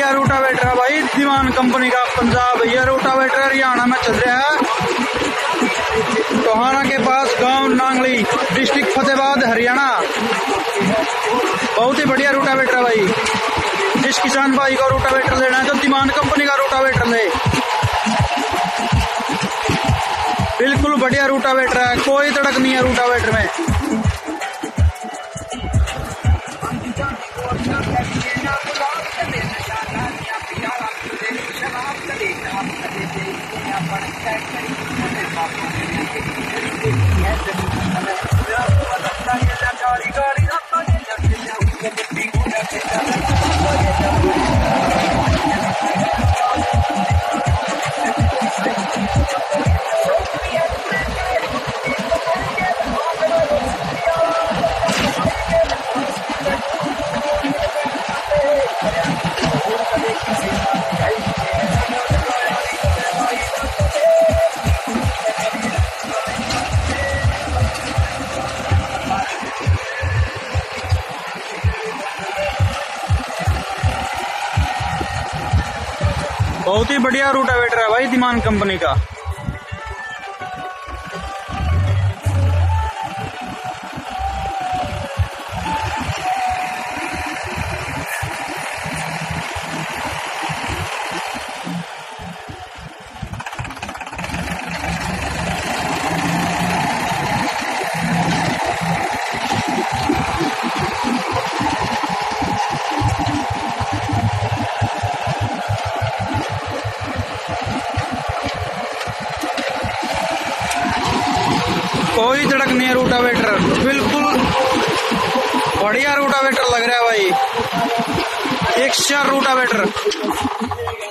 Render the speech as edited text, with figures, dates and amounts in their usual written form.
बढ़िया रोटावेटर है भाई, धीमान कंपनी का पंजाब। ये रोटावेटर हरियाणा में चल रहा है, टोहाना के पास, गांव नांगली, डिस्ट्रिक्ट फतेहाबाद, हरियाणा। बहुत ही बढ़िया रोटावेटर है भाई। जिस किसान भाई को रोटावेटर लेना है तो धीमान कंपनी का रोटावेटर ले। बिल्कुल बढ़िया रोटावेटर है, कोई तड़क नहीं है रोटावेटर में। बहुत ही बढ़िया रोटावेटर है भाई, धीमान कंपनी का। कोई धड़क नहीं है रोटावेटर, बिल्कुल बढ़िया रोटावेटर लग रहा है भाई। एक स्टार रोटावेटर।